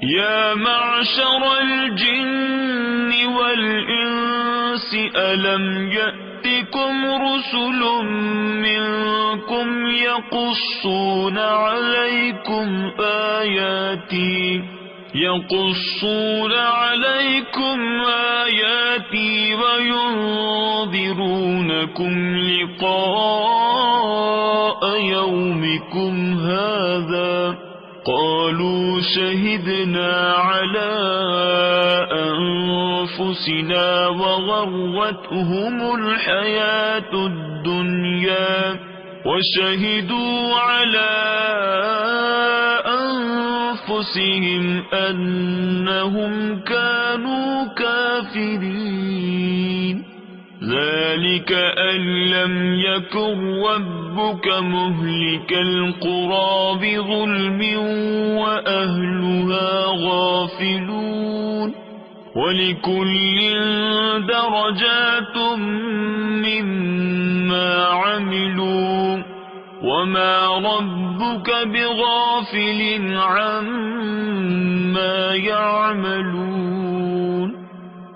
يا معشر الجن والإنس ألم يأتكم رسل منكم يقصون عليكم آياتي وينذرونكم لقاء يومكم هذا قالوا شهدنا على أنفسنا وغرتهم الحياة الدنيا وشهدوا على أنفسهم أنهم كانوا كافرين ذلك أن لم يكن ربك مهلك القرى بظلم وأهلها غافلون ولكل درجات مما عملوا وما ربك بغافل عما يعملون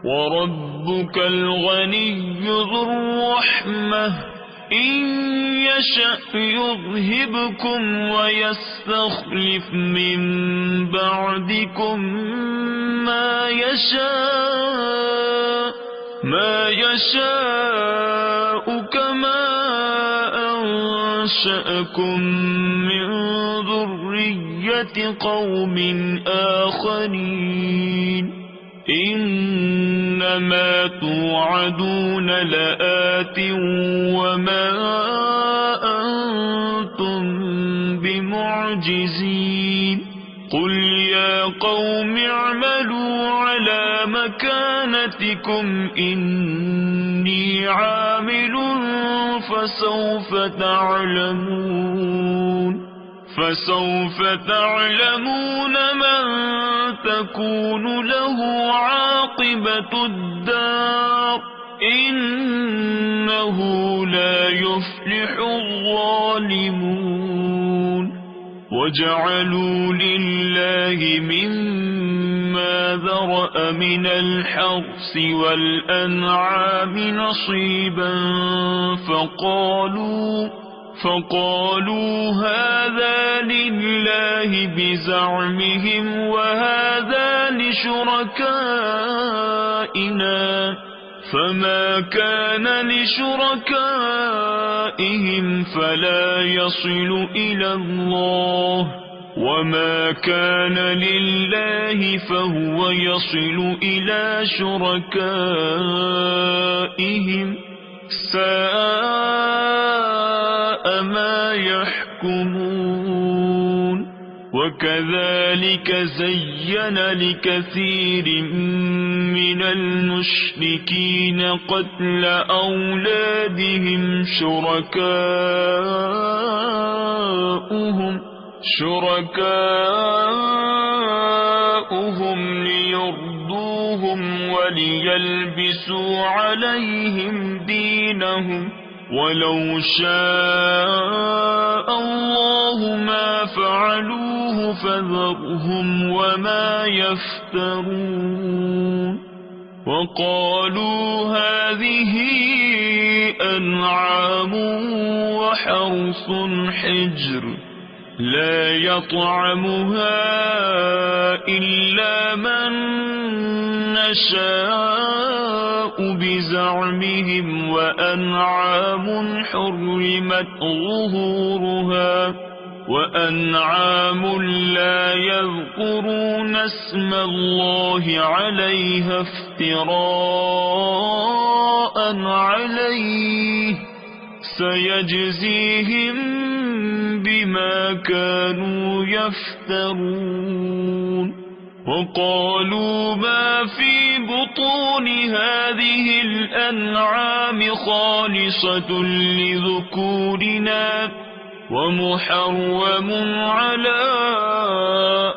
وربك الغني ذو الرحمة إن يشأ يذهبكم ويستخلف من بعدكم ما يشاء كما أنشأكم من ذرية قوم آخرين إنما توعدون لآت وما أنتم بمعجزين قل يا قوم اعملوا على مكانتكم إني عامل فسوف تعلمون من تكون له عاقبة الدار إنه لا يفلح الظالمون وجعلوا لله مما ذرأ من الحرث والأنعام نصيبا فقالوا هذا لله بزعمهم وهذا لشركائنا فما كان لشركائهم فلا يصل إلى الله وما كان لله فهو يصل إلى شركائهم ساء ما يحكمون وكذلك زين لكثير من المشركين قتل أولادهم شركاؤهم ليرضوهم وليلبسوا عليهم دينهم ولو شاء الله ما فعلوه فذرهم وما يفترون وقالوا هذه أنعام وحرث حجر لا يطعمها إلا من نشاء بزعمهم وأنعام حرمت ظهورها وأنعام لا يذكرون اسم الله عليها افتراء عليه سيجزيهم بما كانوا يفترون وقالوا ما في بطون هذه الأنعام خالصة لذكورنا ومحرم على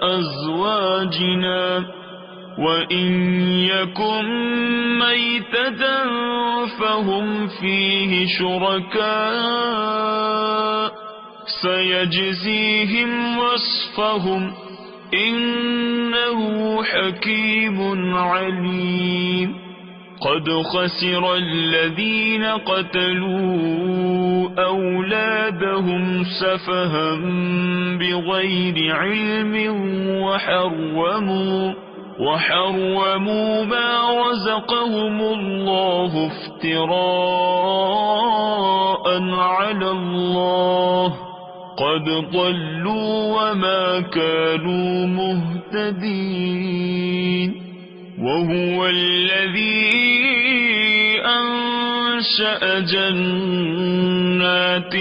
أزواجنا وإن يكن ميتة فهم فيه شركاء سيجزيهم وصفهم إنه حكيم عليم قد خسر الذين قتلوا أولادهم سفها بغير علم وحرموا ما رزقهم الله افتراء على الله قد ضلوا وما كانوا مهتدين وهو الذي أنشأ جنات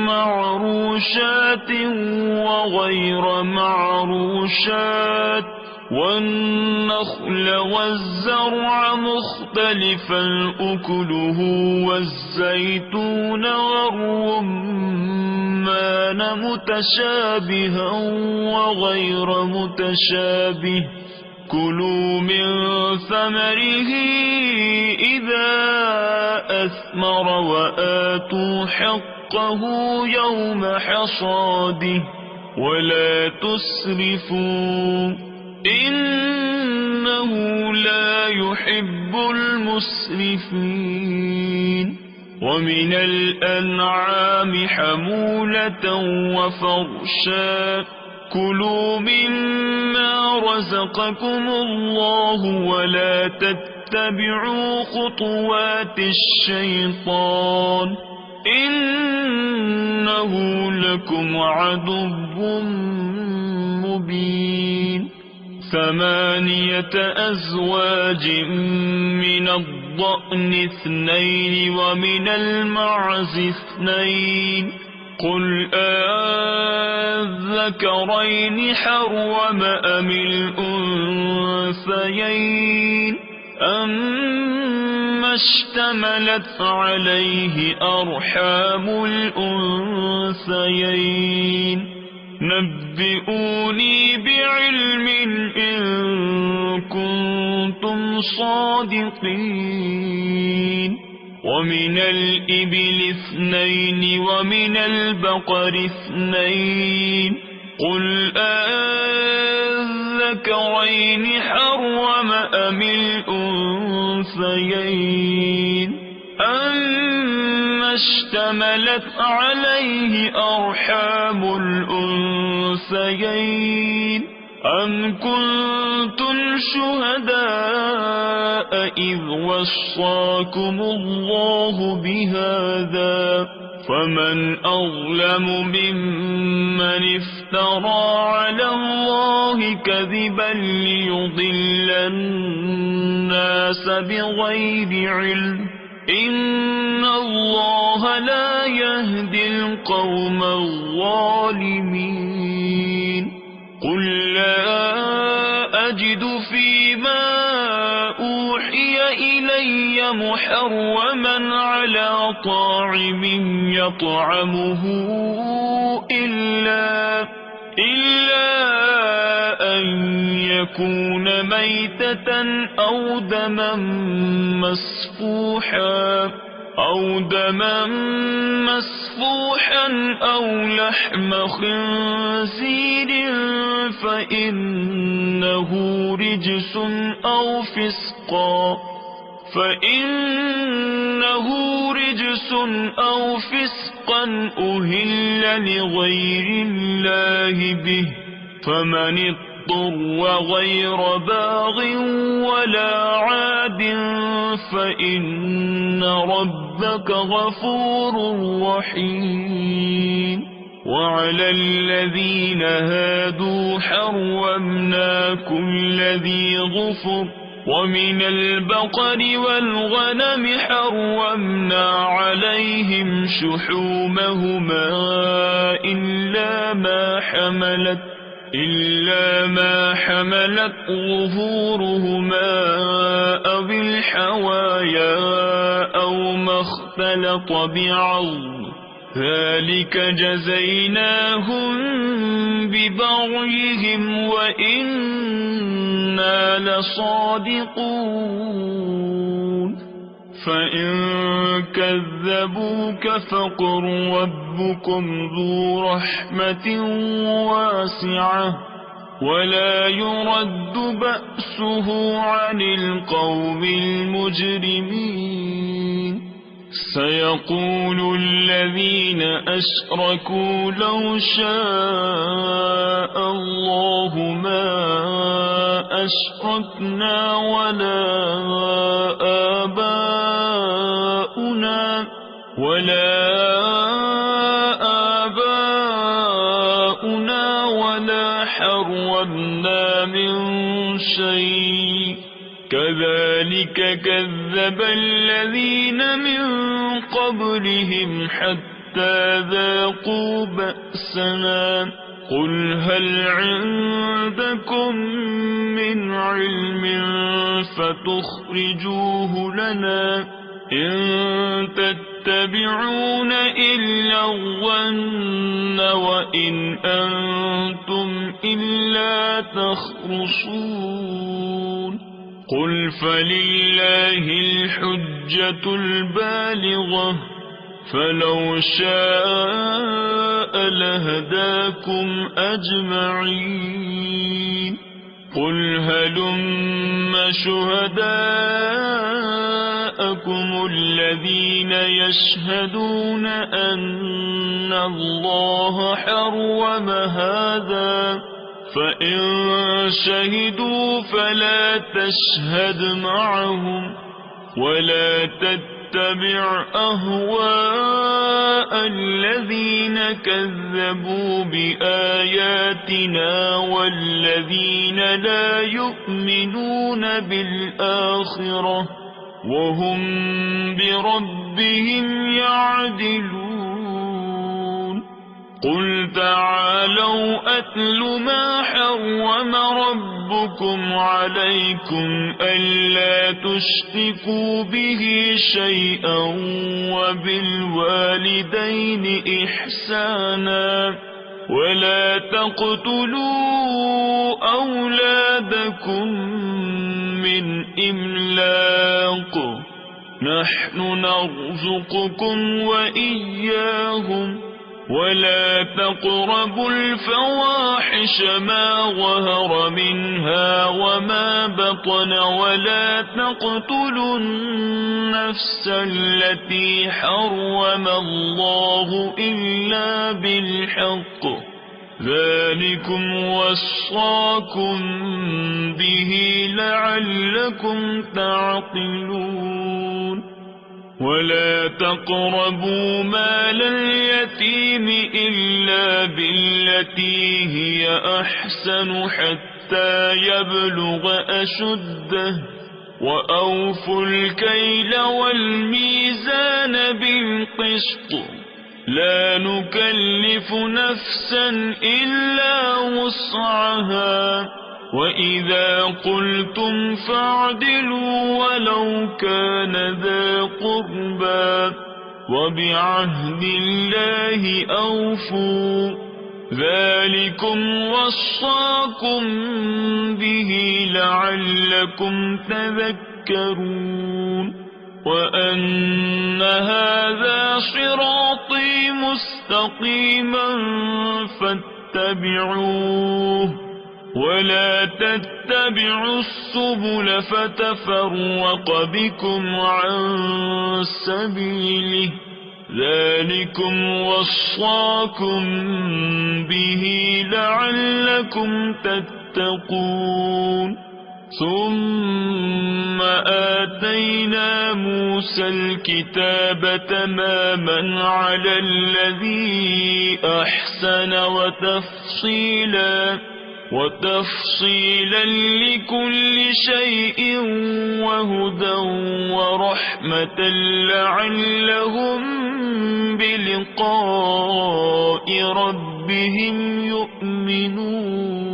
معروشات وغير معروشات والنخل والزرع مختلفا أكله والزيتون والرمان متشابها وغير متشابه كلوا من ثمره إذا أثمر وآتوا حقه يوم حصاده ولا تسرفوا إنه لا يحب المسرفين ومن الأنعام حمولة وفرشا كلوا مما رزقكم الله ولا تتبعوا خطوات الشيطان إنه لكم عدو مبين 8 أزواج من الضأن 2 ومن المعز 2 قل أذكرين حرم أم الأنثيين أما اشتملت عليه أرحام الأنثيين نبئوني بعلم إن كنتم صادقين ومن الإبل 2 ومن البقر 2 قل أذكرين حرم أم الأنثيين أما اشتملت عليه أرحام الأنثيين أم كنتم شهداء إذ وصاكم الله بهذا فمن أظلم ممن افترى على الله كذبا ليضل الناس بغير علم إن الله لا يهدي القوم الظالمين قل لا أجد فيما أوحي إلي محرما على طاعم يطعمه إلا أن يكون ميتة أو دما مسفوحا أو لحم خنزير فإنه رجس أو فسقا أهل لغير الله به فمن اضطر غير باغ ولا عاد فإن ربك غفور رحيم وعلى الذين هادوا حرمنا كل ذي ظفر ومن البقر والغنم حرمنا عليهم شحومهما إلا ما حملت ظهورهما أو الحوايا أو ما اختلط بعظم ذلك جزيناهم ببغيهم وإنا لصادقون فإن كذبوك فقل ربكم ذو رحمة واسعة ولا يرد بأسه عن القوم المجرمين سيقول الذين أشركوا لو شاء الله ما أشركنا ولا حرمنا من شيء كذلك كذب الذين من قبلهم حتى ذاقوا بأسنا قل هل عندكم من علم فتخرجوه لنا إن تتبعون إلا الظن وإن أنتم إلا تخرصون قل فلله الحجة البالغة فلو شاء لهداكم أجمعين قل هلم شهداءكم الذين يشهدون أن الله حرم هذا فإن شهدوا فلا تشهد معهم ولا تتبع أهواء الذين كذبوا بآياتنا والذين لا يؤمنون بالآخرة وهم بربهم يعدلون قل تعالوا أتل ما حرم ربكم عليكم ألا تشركوا به شيئا وبالوالدين إحسانا ولا تقتلوا أولادكم من إملاق نحن نرزقكم وإياهم ولا تقربوا الفواحش ما ظهر منها وما بطن ولا تقتلوا النفس التي حرم الله إلا بالحق ذلكم وصاكم به لعلكم تعقلون ولا تقربوا مال اليتيم إلا بالتي هي أحسن حتى يبلغ أشده وأوفوا الكيل والميزان بالقسط لا نكلف نفسا إلا وسعها وإذا قلتم فاعدلوا ولو كان ذا قربى وبعهد الله أوفوا ذلكم وصاكم به لعلكم تذكرون وأن هذا صراطي مستقيما فاتبعوه ولا تتبعوا السبل فتفرق بكم عن سبيله ذلكم وصاكم به لعلكم تتقون ثم آتينا موسى الكتاب تماما على الذي أحسن وتفصيلا لكل شيء وهدى ورحمة لعلهم بلقاء ربهم يؤمنون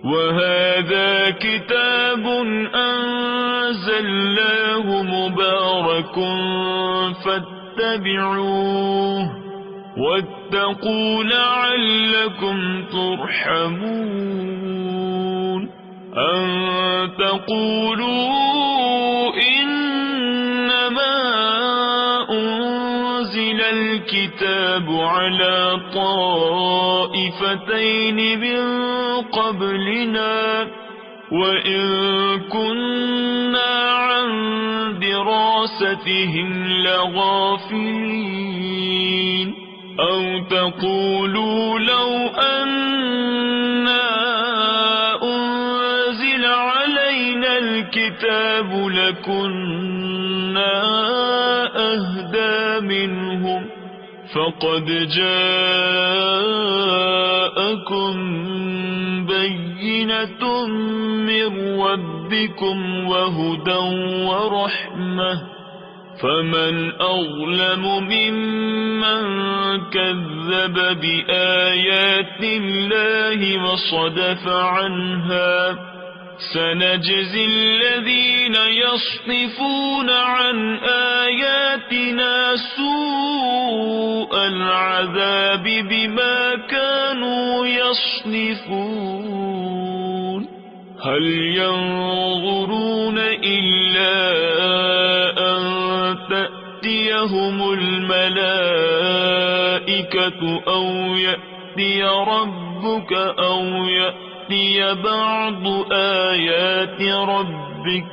وهذا كتاب أنزلناه مبارك فاتبعوه واتقوا لعلكم ترحمون أن تقولوا إنما أنزل الكتاب على طائفتين من قبل قبلنا وإن كنا عن دراستهم لغافلين أو تقولوا لو أنا أنزل علينا الكتاب لكنا أهدى منهم فقد جاءكم بينة من ربكم وهدى ورحمة فمن أظلم ممن كذب بآيات الله وصدف عنها سنجزي الذين يصدفون عن آياتنا سوء العذاب بما كانوا يصدفون هل ينظرون إلا أن تأتيهم الملائكة أو يأتي ربك أو يأتي بعض آيات ربك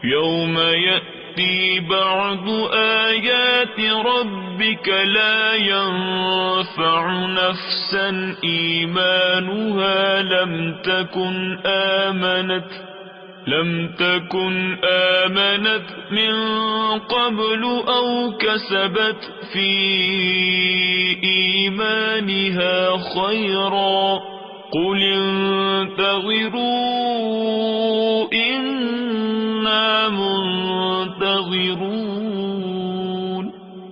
يوم يأتي بعض آيات ربك لا ينفع نفسا إيمانها لم تكن آمنت من قبل أو كسبت في إيمانها خيرا قل انتظروا إنا منتظرون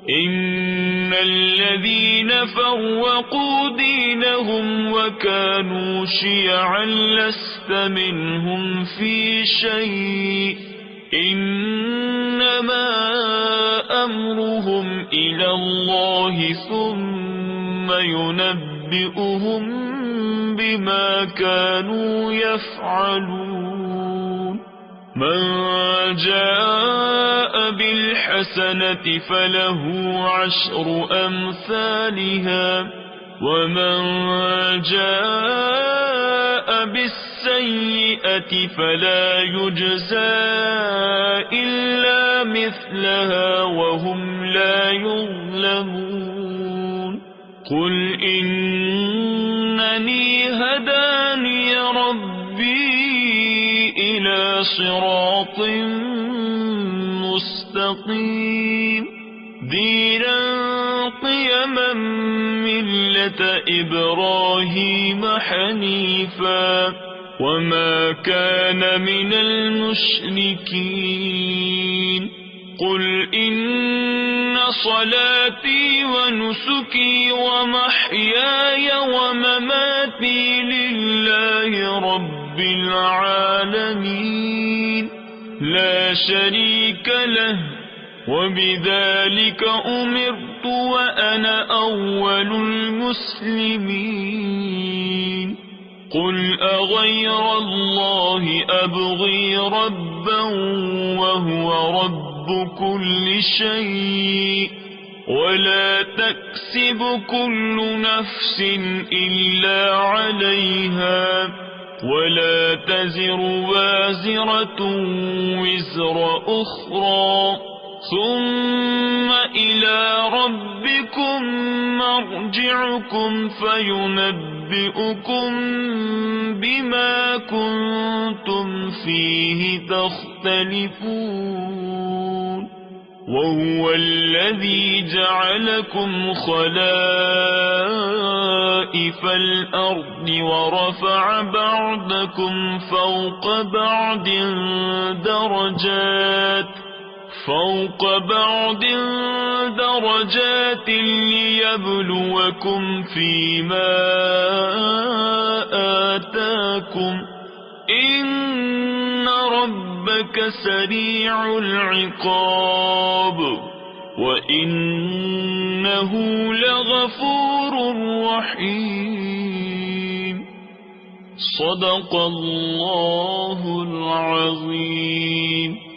إن الذين فرقوا دينهم وكانوا شيعا لست منهم في شيء إنما أمرهم إلى الله ثم ينبئهم بما كانوا يفعلون من جاء بالحسنة فله 10 أمثالها ومن جاء بالسيئة فلا يجزى إلا مثلها وهم لا يظلمون قل إنني هداني ربي إلى صراط مستقيم دينا قيما ملة إبراهيم حنيفا وما كان من المشركين قل إن صلاتي ونسكي ومحياي ومماتي لله رب العالمين لا شريك له وبذلك أمرت وأنا أول المسلمين قل أغير الله أبغي ربا وهو رب كل شيء ولا تكسب كل نفس إلا عليها ولا تزر وازرة وزر أخرى ثم إلى ربكم مرجعكم فينبئكم بما كنتم فيه تختلفون وهو الذي جعلكم خلائف الأرض ورفع بعضكم فوق بعض درجات ليبلوكم فيما آتاكم إن ربك سريع العقاب وإنه لغفور رحيم صدق الله العظيم.